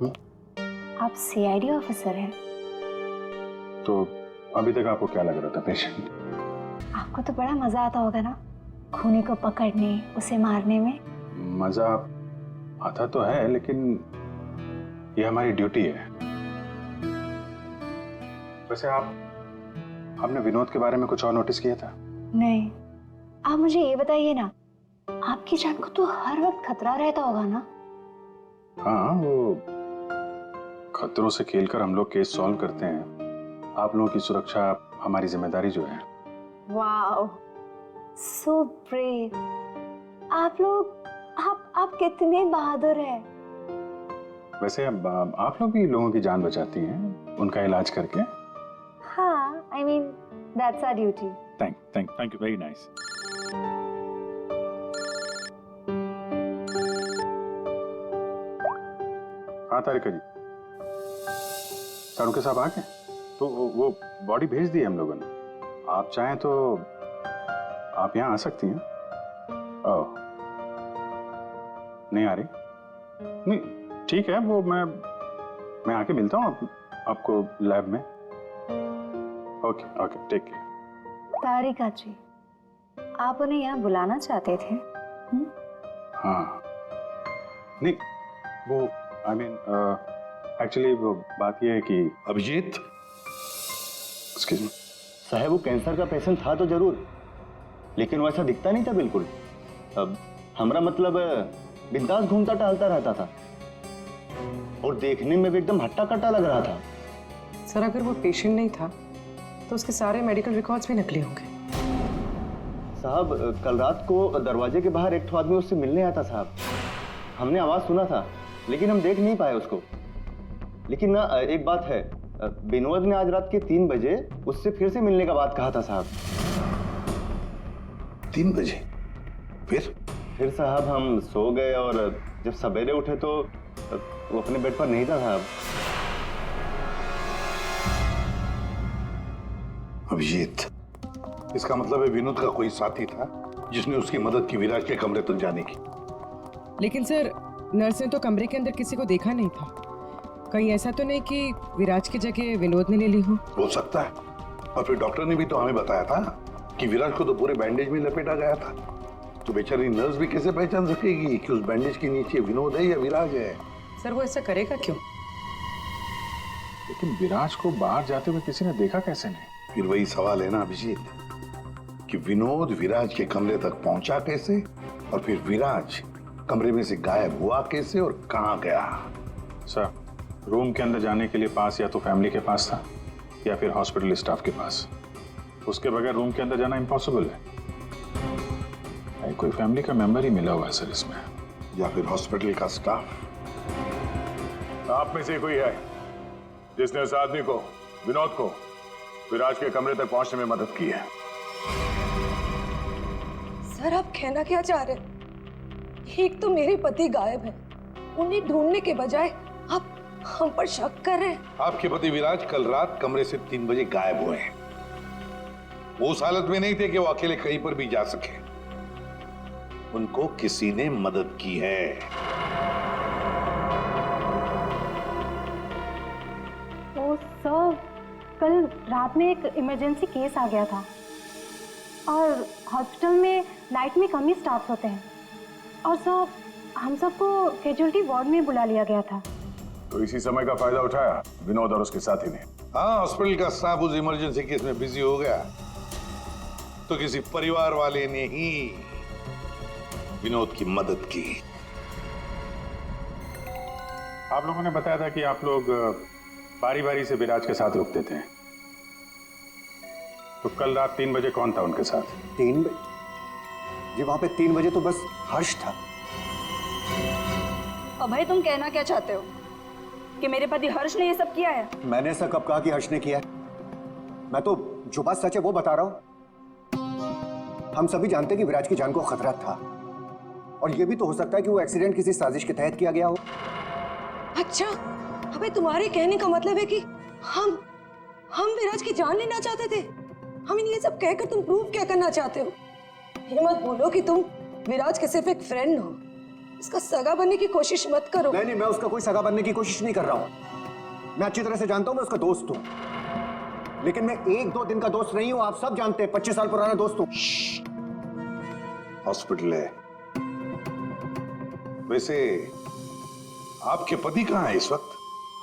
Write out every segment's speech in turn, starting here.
आप CID officer हैं? तो अभी तक आपको क्या लग रहा था पेशेंट? आपको तो बड़ा मजा आता होगा ना खूनी को पकड़ने, उसे मारने में। मजा आता तो है, लेकिन ये हमारी ड्यूटी है। वैसे आपने विनोद के बारे में कुछ और नोटिस किया था? नहीं, आप मुझे ये बताइए ना, आपकी जान को तो हर वक्त खतरा रहता होगा ना? हाँ, वो खतरों से खेलकर हम लोग केस सॉल्व करते हैं। आप लोगों की सुरक्षा हमारी जिम्मेदारी जो है। Wow, so brave. आप लोग आप कितने बहादुर हैं। वैसे अब आप लोग भी लोगों की जान बचाती हैं उनका इलाज करके। हाँ, I mean that's our duty. Thank you, very nice. हाँ तारिका जी, सारुके साहब आ गए? तो वो बॉडी भेज दी है हम लोगों ने। आप चाहें तो आप यहाँ आ सकती हैं। ओह, नहीं आ रही? नहीं, ठीक है, वो मैं आके मिलता हूँ आपको लैब में। Okay, take care. Tarika ji, आप उन्हें यहाँ बुलाना चाहते थे? हाँ, नहीं, वो एक्चुअली वो बात ये है कि अभिजीत, एक्सक्यूज मी साहब, वो कैंसर का पेशेंट था तो जरूर, लेकिन वैसा दिखता नहीं था बिल्कुल। अब हमारा मतलब बिंदास घूमता टहलता रहता था और देखने में भी एकदम हट्टा कट्टा लग रहा था। सर, अगर वो पेशेंट नहीं था तो उसके सारे मेडिकल रिकॉर्ड्स भी नकली होंगे। साहब, कल रात को दरवाजे के बाहर एक आदमी उससे मिलने आया था साहब। हमने आवाज सुना था, लेकिन हम देख नहीं पाए उसको। लेकिन ना, एक बात है, विनोद ने आज रात के 3 बजे उससे फिर से मिलने का बात कहा था साहब। 3 बजे? फिर साहब हम सो गए और जब सवेरे उठे तो वो अपने बेड पर नहीं था साहब। अभिजीत, इसका मतलब है विनोद का कोई साथी था जिसने उसकी मदद की विराज के कमरे तक जाने की। लेकिन सर, नर्स ने तो कमरे के अंदर किसी को देखा नहीं था। कहीं ऐसा तो नहीं कि विराज की जगह विनोद ने ले ली हो सकता है। और फिर डॉक्टर ने भी तो हमें बताया था कि विराज को तो पूरे बैंडेज में लपेटा गया था। तो बेचारी नर्स भी कैसे पहचान सकेगी कि उस बैंडेज के नीचे विनोद है या विराज है? सर, वो ऐसा करेगा क्यों? लेकिन विराज को बाहर जाते हुए किसी ने देखा कैसे नहीं? फिर वही सवाल है ना अभिजीत, कि विनोद विराज के कमरे तक पहुंचा कैसे, और फिर विराज कमरे में से गायब हुआ कैसे और कहां गया? सर, रूम के अंदर जाने के लिए पास या तो फैमिली के पास था या फिर हॉस्पिटल स्टाफ के पास। उसके बगैर रूम के अंदर जाना इम्पॉसिबल है। कोई फैमिली का मेंबर ही मिला हुआ है सर इसमें, या फिर हॉस्पिटल का स्टाफ। आप में से कोई है जिसने उस आदमी को, विनोद को, विराज के कमरे तक पहुंचने में मदद की है? सर, आप कहना क्या चाह रहे हैं? एक तो मेरे पति गायब है, उन्हें ढूंढने के बजाय आप हम पर शक कर रहे हैं। आपके पति विराज कल रात कमरे से 3 बजे गायब हुए हैं। वो उस हालत में नहीं थे कि वो अकेले कहीं पर भी जा सके। उनको किसी ने मदद की है। तो सर, कल रात में एक इमरजेंसी केस आ गया था और हॉस्पिटल में नाइट में कम ही स्टाफ होते हैं, और सर हम सबको कैजुअल्टी वार्ड में बुला लिया गया था। तो इसी समय का फायदा उठाया विनोद और उसके साथी ने। हाँ, हॉस्पिटल का स्टाफ उस इमरजेंसी केस में बिजी हो गया, तो किसी परिवार वाले ने ही विनोद की मदद की। आप लोगों ने बताया था कि आप लोग बारी बारी से विराज के साथ रुकते थे, तो कल रात 3 बजे कौन था उनके साथ? 3 बजे जी, वहां पे 3 बजे तो बस हर्ष था। अभय, तुम कहना क्या चाहते हो कि मेरे पति हर्ष ने ये सब किया है? मैंने ऐसा कब कहा कि हर्ष ने किया है? मैं तो जो बात सच है वो बता रहा हूं। हम सभी जानते हैं कि विराज की जान को खतरा था, और ये भी तो हो सकता है कि वो एक्सीडेंट किसी साजिश के तहत किया गया हो। अच्छा, अबे तुम्हारे कहने का मतलब है कि हम विराज की जान लेना चाहते थे? हम ये सब कहकर तुम प्रूव क्या करना चाहते हो? ये मत बोलो कि तुम विराज के सिर्फ एक फ्रेंड हो। इसका सगा बनने की कोशिश मत करो। नहीं, मैं उसका कोई सगा बनने की कोशिश नहीं कर रहा हूँ। मैं अच्छी तरह से जानता हूँ, मैं उसका दोस्त हूँ, लेकिन मैं 1-2 दिन का दोस्त नहीं हूँ। आप सब जानते हैं, 25 साल पुराना दोस्त हूँ। हॉस्पिटल है। वैसे आपके पति कहाँ है इस वक्त?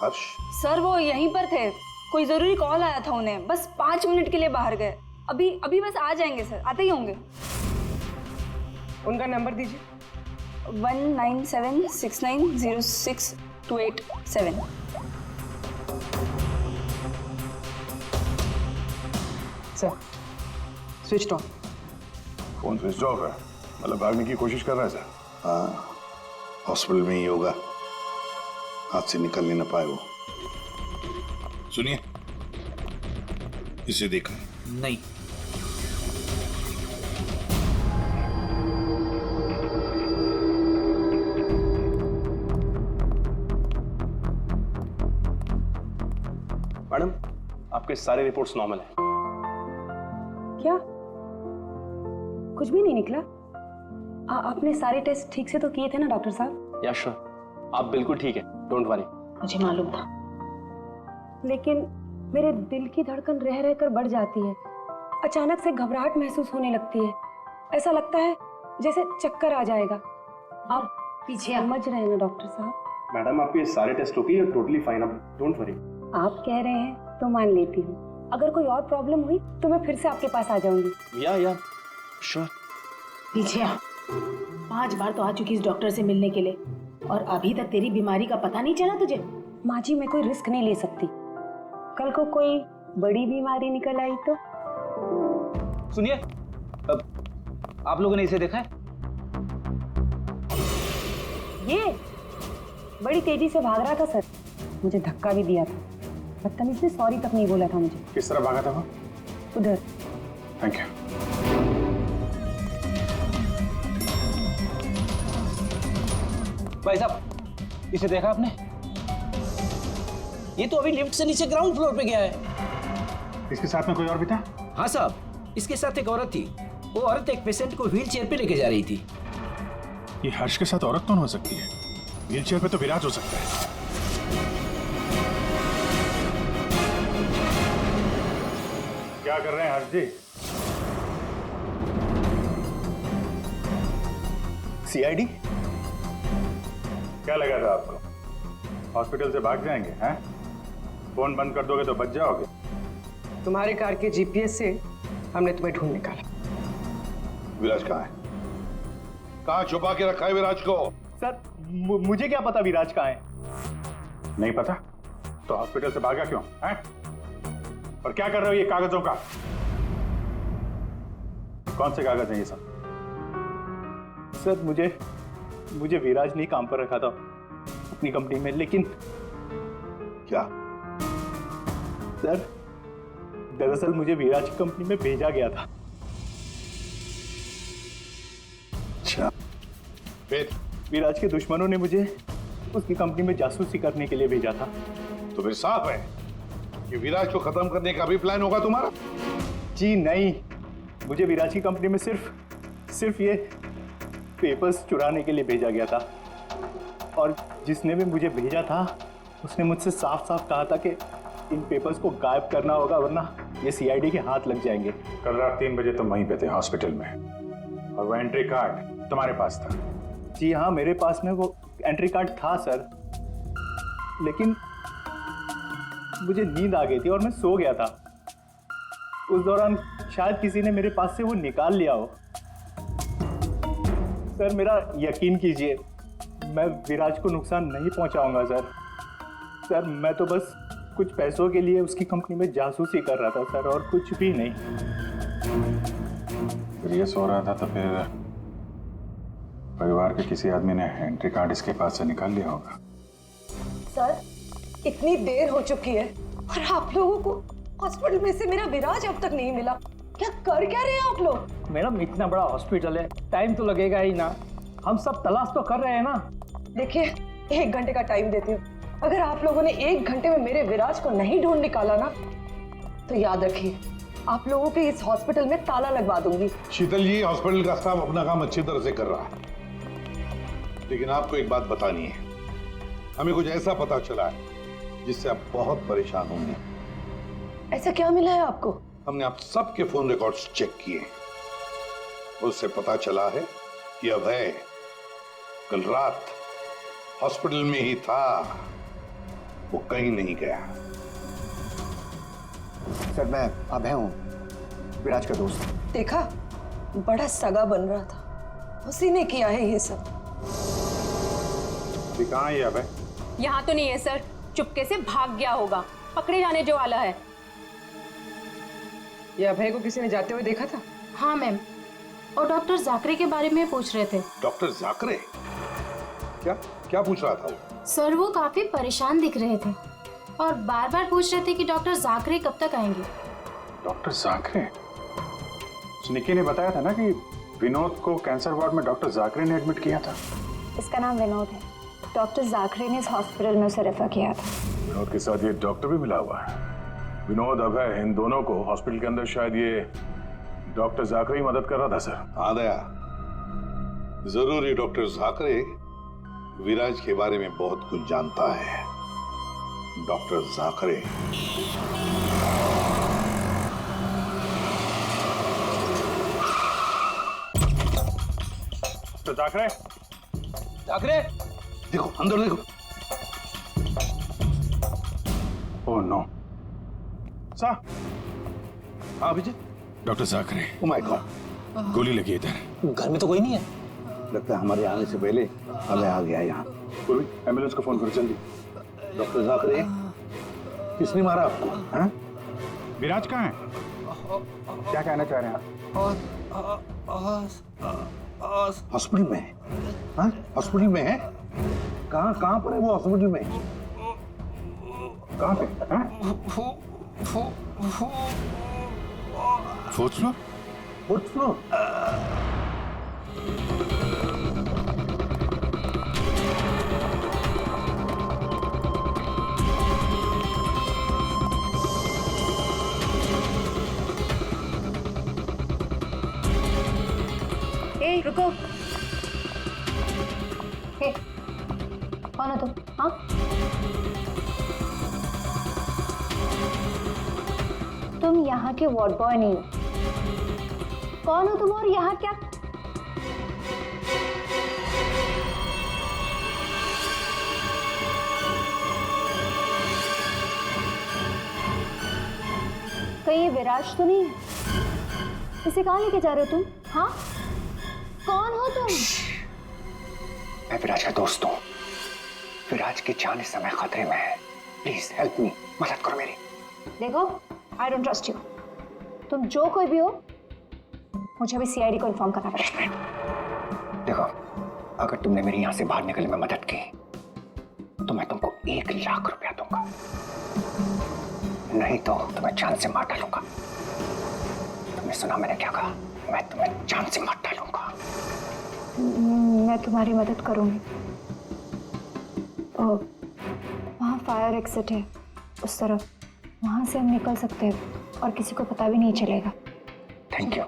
हर्ष? सर वो यहीं पर थे, कोई जरूरी कॉल आया था उन्हें, बस 5 मिनट के लिए बाहर गए। अभी बस आ जाएंगे सर, आते ही होंगे। उनका नंबर दीजिए। 1976906287। Sir switch off. Phone switch off है, मतलब भागने की कोशिश कर रहा है सर? हाँ, हॉस्पिटल में ही होगा, हाथ से निकल नहीं पाए वो। सुनिए, इसे देखा? नहीं। मैडम, आपके सारे रिपोर्ट्स नॉर्मल हैं। क्या? कुछ भी नहीं निकला? आपने सारे टेस्ट ठीक से तो किए थे ना डॉक्टर साहब? या श्योर, आप बिल्कुल ठीक है, डोंट वरी। मुझे मालूम था, लेकिन मेरे दिल की धड़कन रह रहकर बढ़ जाती है। अचानक से घबराहट महसूस होने लगती है। ऐसा लगता है जैसे चक्कर आ जाएगा। आप पीछे समझ रहे हैं ना डॉक्टर साहब? मैडम, आपके सारे test okay, you totally fine, आप डोंट वरी। आप कह रहे हैं तो मान लेती हूँ। अगर कोई और प्रॉब्लम हुई तो मैं फिर से आपके पास आ जाऊंगी। या श्योर। पीछे आ। 5 बार तो आ चुकी इस डॉक्टर से मिलने के लिए, और अभी तक तेरी बीमारी का पता नहीं चला तुझे? माँ जी, मैं कोई रिस्क नहीं ले सकती। कल को कोई बड़ी बीमारी निकल आई तो? सुनिए, आप लोगों ने इसे देखा है? ये बड़ी तेजी से भाग रहा था सर, मुझे धक्का भी दिया था। बदतमीज ने सॉरी तक नहीं बोला था मुझे। किस तरह भागा था वो? उधर। Thank you. भाई साहब, इसे देखा आपने? ये तो अभी लिफ्ट से नीचे ग्राउंड फ्लोर पे गया है। इसके साथ में कोई और भी था? हाँ साहब, इसके साथ एक औरत थी। वो औरत एक पेशेंट को व्हील चेयर पे लेके जा रही थी। ये हर्ष के साथ औरत कौन हो सकती है? व्हीलचेयर पे तो विराज हो सकता है। क्या कर रहे हैं हर्ष जी? सीआईडी? क्या लगा था आपको हॉस्पिटल से भाग जाएंगे? हैं? फोन बंद कर दोगे तो बच जाओगे। तुम्हारे कार के जीपीएस से हमने तुम्हें ढूंढ निकाला। विराज कहाँ है? कहाँ छुपा के रखा है विराज को? सर, मुझे क्या पता विराज कहाँ है? नहीं पता तो हॉस्पिटल से भागा क्यों? हैं? और क्या कर रहे हो ये कागजों का? कौन से कागज हैं ये सब? सर, मुझे विराज ने काम पर रखा था अपनी कंपनी में, लेकिन क्या? सर, दरअसल मुझे विराज की कंपनी में भेजा गया था। अच्छा, फिर? विराज के दुश्मनों ने मुझे उसकी कंपनी में जासूसी करने के लिए भेजा था। तो फिर साफ है कि विराज को खत्म करने का भी प्लान होगा तुम्हारा? जी नहीं, मुझे विराज की कंपनी में सिर्फ ये पेपर्स चुराने के लिए भेजा गया था, और जिसने भी मुझे भेजा था उसने मुझसे साफ साफ कहा था कि इन पेपर्स को गायब करना होगा, वरना ये सीआईडी के हाथ लग जाएंगे। कल रात 3 बजे तुम वहीं पे थे हॉस्पिटल में, और वो एंट्री कार्ड तुम्हारे पास था? जी हाँ, मेरे पास में वो एंट्री कार्ड था सर, लेकिन मुझे नींद आ गई थी और मैं सो गया था। उस दौरान शायद किसी ने मेरे पास से वो निकाल लिया हो। सर, मेरा यकीन कीजिए, मैं विराज को नुकसान नहीं पहुंचाऊंगा सर। सर, मैं तो बस कुछ पैसों के लिए उसकी कंपनी में जासूसी कर रहा था सर, और कुछ भी नहीं। फिर ये सो रहा था तो फिर परिवार के किसी आदमी ने एंट्री कार्ड इसके पास से निकाल लिया होगा। सर, इतनी देर हो चुकी है और आप लोगों को हॉस्पिटल में से मेरा विराज अब तक नहीं मिला। क्या कर क्या रहे हैं आप लोग? मैडम, इतना बड़ा हॉस्पिटल है, टाइम तो लगेगा ही ना। हम सब तलाश तो कर रहे हैं ना। देखिए, 1 घंटे का टाइम देती हूँ। अगर आप लोगों ने 1 घंटे में मेरे विराज को नहीं ढूंढ निकाला ना, तो याद रखिए, आप लोगों के इस हॉस्पिटल में ताला लगवा दूंगी। शीतल जी, हॉस्पिटल का स्टाफ अपना काम अच्छी तरह से कर रहा है। लेकिन आपको एक बात बतानी है, हमें कुछ ऐसा पता चला है जिससे आप बहुत परेशान होंगे। ऐसा क्या मिला है आपको? हमने आप सबके फोन रिकॉर्ड्स चेक किए, उससे पता चला है कि अभय कल रात हॉस्पिटल में ही था, वो कहीं नहीं गया। सर मैं अभय हूँ, विराज का दोस्त। देखा, बड़ा सगा बन रहा था, उसी ने किया है ये सब। अभी कहाँ है ये अभय? यहाँ तो नहीं है सर, चुपके से भाग गया होगा, पकड़े जाने जो वाला है। ये अभय को किसी ने जाते हुए देखा था? हाँ मैम, और डॉक्टर जाकरे के बारे में पूछ रहे थे। डॉक्टर जाकरे? क्या क्या पूछ रहा था वो? सर वो काफी परेशान दिख रहे थे और बार बार पूछ रहे थे कि डॉक्टर जाकरे कब तक आएंगे। डॉक्टर जाकरे? निकी ने बताया था ना कि विनोद को कैंसर वार्ड में डॉक्टर जाकरे ने एडमिट किया था। इसका नाम विनोद है, डॉक्टर जाकरे ने इस हॉस्पिटल में उसे रेफर किया था। विनोद के साथ ये डॉक्टर भी मिला हुआ है। विनोद, अभय, इन दोनों को हॉस्पिटल के अंदर शायद ये डॉक्टर जाकरे ही मदद कर रहा था सर। हाँ दया, जरूर ये डॉक्टर जाकरे विराज के बारे में बहुत कुछ जानता है। डॉक्टर जाकरे। तो जाकरे? जाकरे, देखो अंदर देखो। Oh no. सा? हाँ Abhijeet. Doctor Jakare. Oh my God. गोली लगी इधर। घर में तो कोई नहीं है। लगता है हमारे आने से पहले अभय आ गया यहाँ। पूर्वी, एम्बुलेंस को फोन करो जल्दी। डॉक्टर जाकरे, किसने मारा आपको? हाँ? विराज कहाँ है? क्या कहना चाह रहे हैं आप? हॉस्पिटल में है? हाँ? हॉस्पिटल में है? कहाँ पर है वो हॉस्पिटल में? कहाँ पे? Fourth floor? Fourth floor? ए रुको। हे, कौन हो तुम? हाँ? तुम यहाँ के वार्ड बॉय नहीं हो। कौन हो तुम और यहाँ क्या? कहीं ये विराज तो नहीं है? इसे कहाँ लेके जा रहे हो तुम? हाँ? कौन हो तुम? मैं विराज का दोस्त हूँ। विराज की जान इस समय खतरे में है। प्लीज हेल्प मी, मदद करो मेरी। देखो, आई डोंट ट्रस्ट यू। तुम जो कोई भी हो, मुझे अभी सीआईडी को इन्फॉर्म करना पड़ेगा। देखो, अगर तुमने मेरी यहाँ से बाहर निकलने में मदद की तो मैं तुमको 1 लाख रुपया दूंगा, नहीं तो तुम्हें जान से मार डालूंगा। तुमने सुना मैंने क्या कहा? मैं तुम्हें जान से मार डालूंगा। मैं तुम्हारी मदद करूंगी। वहाँ फायर एग्जिट है, उस तरफ। वहाँ से हम निकल सकते हैं और किसी को पता भी नहीं चलेगा। Thank you.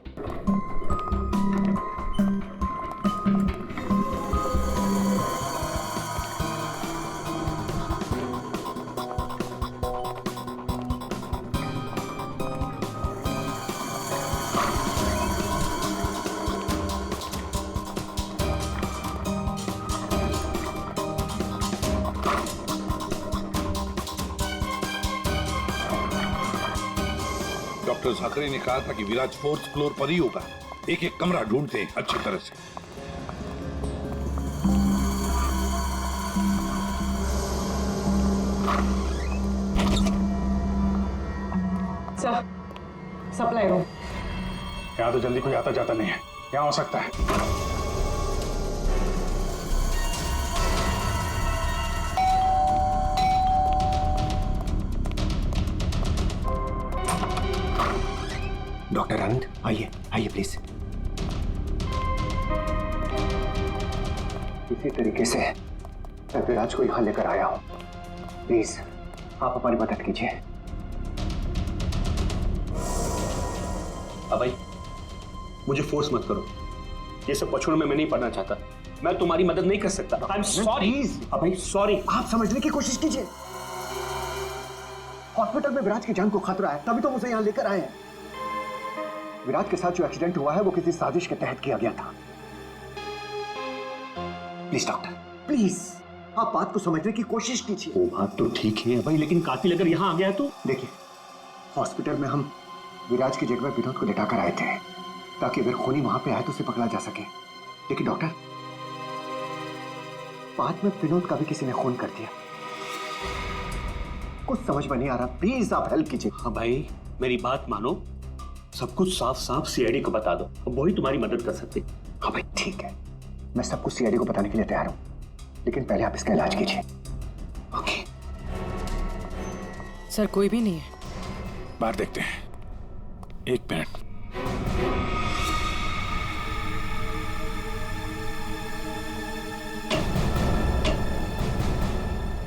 डॉक्टर जाकरे ने कहा था कि विराज 4th फ्लोर पर ही होगा। एक एक कमरा ढूंढते हैं अच्छी तरह से। Sir, supply room. यहाँ तो जल्दी कोई आता जाता नहीं है। यहाँ हो सकता है। डॉक्टर आनंद, आइए आइए प्लीज। इसी तरीके से मैं विराज को यहाँ लेकर आया हूँ। प्लीज आप हमारी मदद कीजिए। अभय, मुझे फोर्स मत करो। ये सब पछुड़ में मैं नहीं पढ़ना चाहता। मैं तुम्हारी मदद नहीं कर सकता। I am sorry. Abhay sorry. आप समझने की कोशिश कीजिए। हॉस्पिटल में विराज की जान को खतरा है, तभी तो उसे यहाँ लेकर आए हैं। विराज के साथ जो एक्सीडेंट हुआ है वो किसी साजिश के तहत किया गया था। प्लीज डॉक्टर, प्लीज आप बात को समझने की कोशिश कीजिए। वो बात तो ठीक है भाई, लेकिन कातिल अगर यहाँ आ गया तो? देखिए, हॉस्पिटल में हम विराज की जगह में विनोद को लेटाकर आए थे ताकि अगर खूनी वहां पे आए तो उसे पकड़ा जा सके। लेकिन डॉक्टर, बाद में विनोद का भी किसी ने खून कर दिया। कुछ समझ में नहीं आ रहा, प्लीज आप हेल्प कीजिए। हाँ भाई, मेरी बात मानो, सब कुछ साफ साफ सीआईडी को बता दो, अब वही तुम्हारी मदद कर सकते। हाँ भाई ठीक है, मैं सब कुछ सीआईडी को बताने के लिए तैयार हूं, लेकिन पहले आप इसका इलाज कीजिए। ओके सर, कोई भी नहीं है। बाहर देखते हैं, एक मिनट।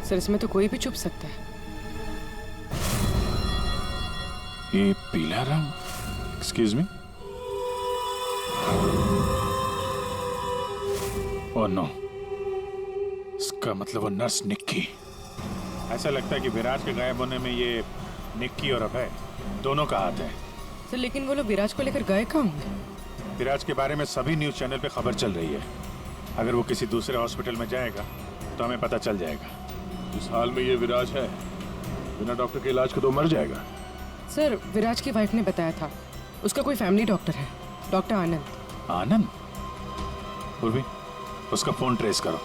सर, इसमें तो कोई भी छुप सकता है। ये पीला रंग, एक्सक्यूज मी। ओह नो, इसका मतलब वो नर्स निक्की। ऐसा लगता है कि विराज के गायब होने में ये निक्की और अभय दोनों का हाथ है। सर, लेकिन वो लोग विराज को लेकर गए कहाँ होंगे? विराज के बारे में सभी न्यूज चैनल पे खबर चल रही है। अगर वो किसी दूसरे हॉस्पिटल में जाएगा तो हमें पता चल जाएगा। इस हाल में ये विराज है, बिना डॉक्टर के इलाज के तो मर जाएगा। सर, विराज की वाइफ ने बताया था उसका कोई फैमिली डॉक्टर है, डॉक्टर आनंद। आनंद? उर्वी, उसका फोन ट्रेस करो,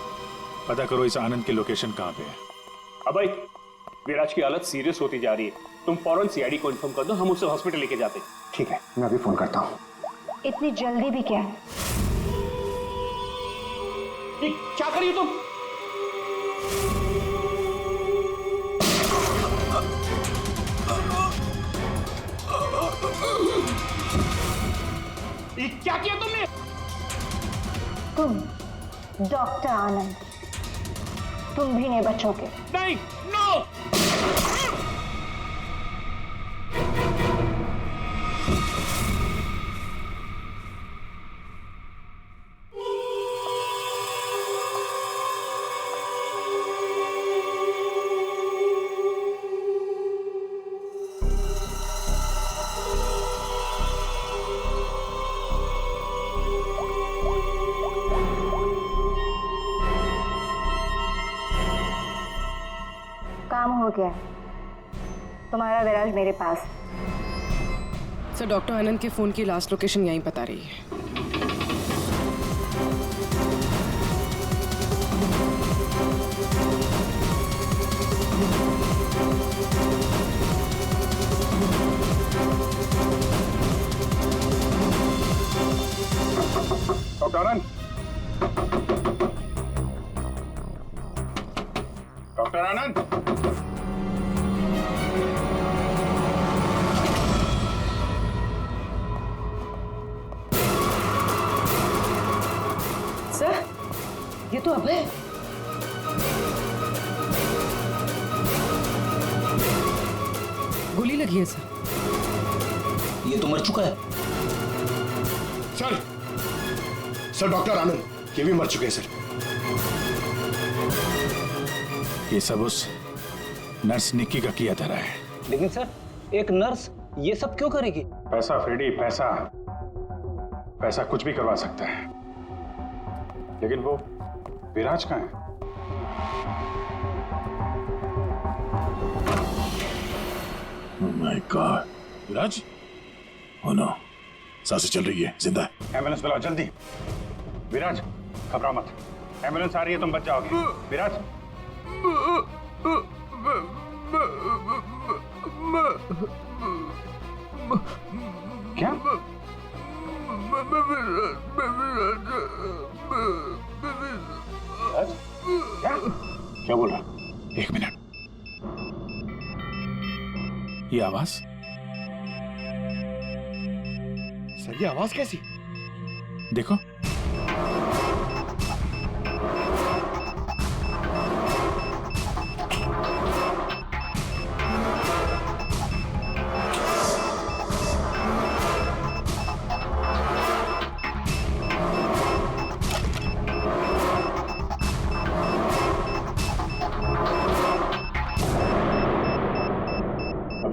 पता करो इस आनंद की लोकेशन कहाँ पे है। अभय, विराज की हालत सीरियस होती जा रही है, तुम फौरन सीआईडी को इन्फॉर्म कर दो, हम उसे हॉस्पिटल लेके जाते हैं। ठीक है, मैं अभी फोन करता हूँ। इतनी जल्दी भी क्या है? क्या करिए तुम? क्या किया तुमने? तुम डॉक्टर आनंद, तुम भी नहीं बचोगे। नहीं, नो! काम हो गया, तुम्हारा विराज मेरे पास। सर, डॉक्टर आनंद के फोन की लास्ट लोकेशन यहीं बता रही है। डॉक्टर आनंद, डॉक्टर आनंद, सर, ये तो अभय है। गोली लगी है सर। ये तो मर चुका है। सर डॉक्टर आनंद, ये भी मर चुके हैं सर। ये सब उस नर्स निक्की का किया धरा है। लेकिन सर, एक नर्स ये सब क्यों करेगी? पैसा फ्रेडी, पैसा, पैसा कुछ भी करवा सकता है। लेकिन वो विराज कहाँ है? Oh my God, Viraj? Oh no, सांसें चल रही है, जिंदा है। एम्बुलेंस बुलाओ जल्दी। विराज, घबराओ मत, एम्बुलेंस आ रही है, तुम बच जाओगे। विराज, क्या? क्या? क्या बोल रहा? एक मिनट, ये आवाज? सर ये आवाज कैसी? देखो,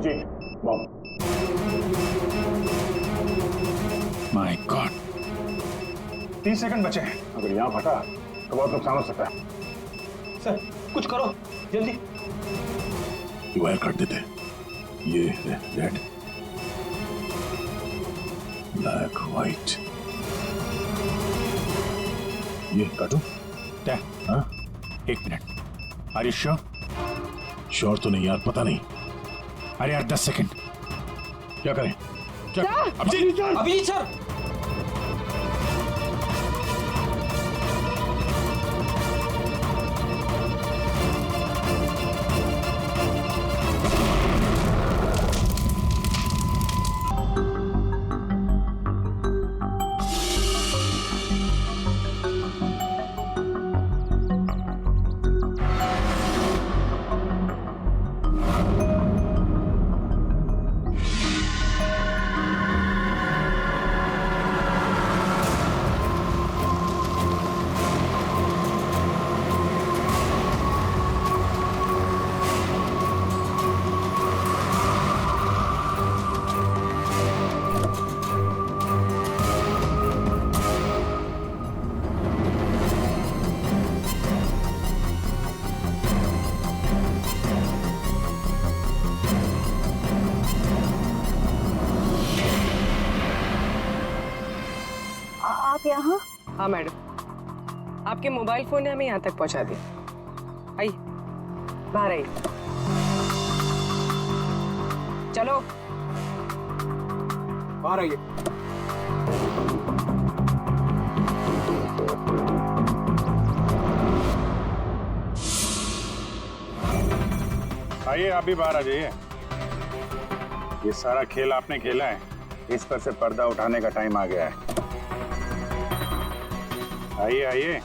अभिजीत, बम। माय गॉड, 30 सेकंड बचे हैं। अगर यहाँ फटा तो बहुत नुकसान हो सकता है। सर कुछ करो जल्दी। वायर काट देते। ये रेड, ब्लैक, व्हाइट, ये काटो। क्या? हाँ, 1 minute. Are you sure? Sure तो नहीं यार, पता नहीं। अरे यार 10 सेकंड। क्या करें? क्या? अभिजीत सर! अभिजीत सर! आप यहाँ? हाँ मैडम, आपके मोबाइल फोन ने हमें यहाँ तक पहुँचा दिया। आइए, बाहर आइए। चलो बाहर आइए। आइए, आप भी बाहर आ जाइए। ये सारा खेल आपने खेला है, इस पर से पर्दा उठाने का टाइम आ गया है। आइए आइए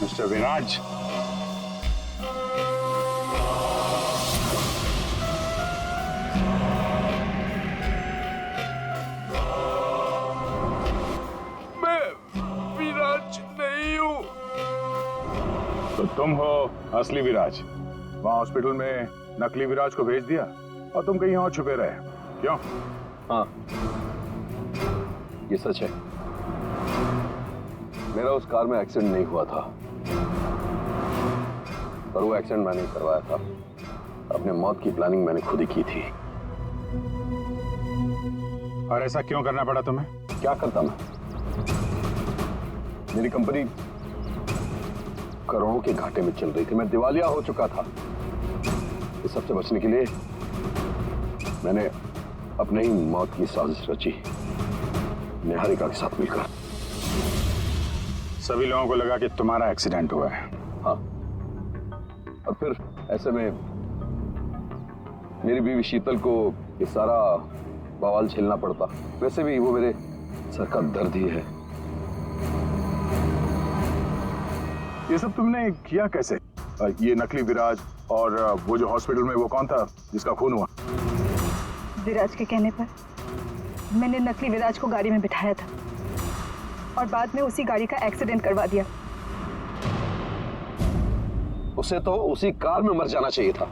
मिस्टर विराज। मैं विराज नहीं हूँ। तो तुम हो असली विराज। वहां हॉस्पिटल में नकली विराज को भेज दिया और तुम कहीं और छुपे रहे, क्यों? हाँ, ये सच है। मेरा उस कार में एक्सीडेंट नहीं हुआ था, पर वो एक्सीडेंट मैंने करवाया था। अपने मौत की प्लानिंग मैंने खुद ही की थी। और ऐसा क्यों करना पड़ा तुम्हें? क्या करता मैं? मेरी कंपनी करोड़ों के घाटे में चल रही थी, मैं दिवालिया हो चुका था। इस सबसे बचने के लिए मैंने अपने ही मौत की साजिश रची, निहारिका के साथ मिलकर। सभी लोगों को लगा कि तुम्हारा एक्सीडेंट हुआ है। हाँ, और फिर ऐसे में मेरी बीवी शीतल को ये सारा बवाल झेलना पड़ता। वैसे भी वो मेरे सर का दर्द ही है। ये सब तुमने किया कैसे? ये नकली विराज और वो जो हॉस्पिटल में वो कौन था जिसका खून हुआ? विराज के कहने पर मैंने नकली विराज को गाड़ी में बिठाया था और बाद में उसी गाड़ी का एक्सीडेंट करवा दिया। उसे तो उसी कार में मर जाना चाहिए था,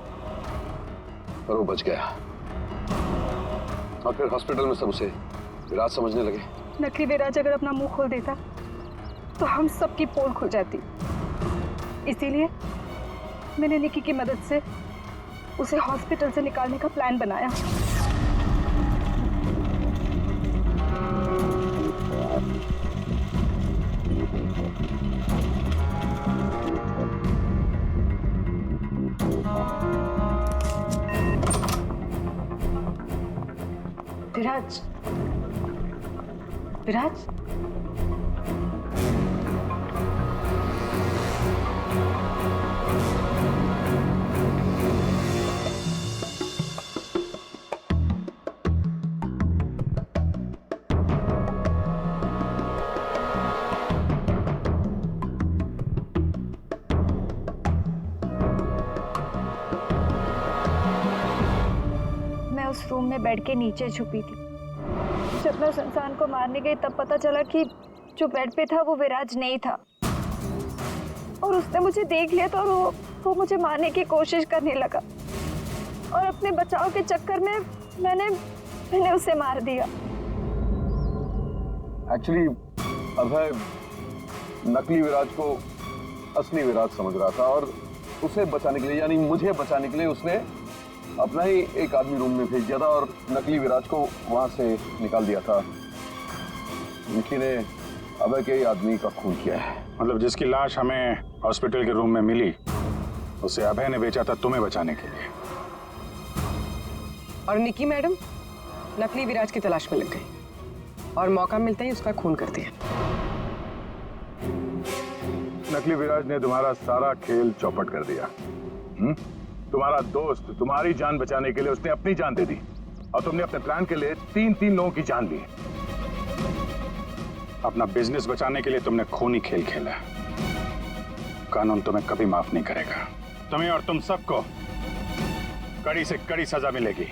पर वो बच गया। और फिर हॉस्पिटल में सब उसे विराज समझने लगे। नकली विराज अगर अपना मुंह खोल देता तो हम सबकी पोल खुल जाती। इसीलिए मैंने निकी की मदद से उसे हॉस्पिटल से निकालने का प्लान बनाया। विराज, विराज, उस रूम में बेड के नीचे छुपी थी। जब मैं उस इंसान को मारने गई तब पता चला कि जो बेड पे था वो विराज नहीं था और उसने मुझे देख लिया तो वो मुझे मारने की कोशिश करने लगा। और अपने बचाव के चक्कर में मैंने उसे मार दिया। एक्चुअली अभय नकली विराज को असली विराज समझ रहा था और उसे बचाने के लिए यानी मुझे बचाने के लिए उसने अपना ही एक आदमी रूम में भेज दिया था और नकली विराज को वहां से निकाल दिया था। निकी ने अभय के ही आदमी का खून किया है। मतलब जिसकी लाश हमें हॉस्पिटल के रूम में मिली उसे अभय ने बेचा था तुम्हें बचाने के लिए। और निकी मैडम नकली विराज की तलाश में लग गई और मौका मिलते ही उसका खून कर दिया। नकली विराज ने तुम्हारा सारा खेल चौपट कर दिया। तुम्हारा दोस्त तुम्हारी जान बचाने के लिए उसने अपनी जान दे दी और तुमने अपने प्लान के लिए 3 लोगों की जान ली। अपना बिजनेस बचाने के लिए तुमने खूनी खेल खेला। कानून तुम्हें कभी माफ नहीं करेगा। तुम्हें और तुम सबको कड़ी से कड़ी सजा मिलेगी।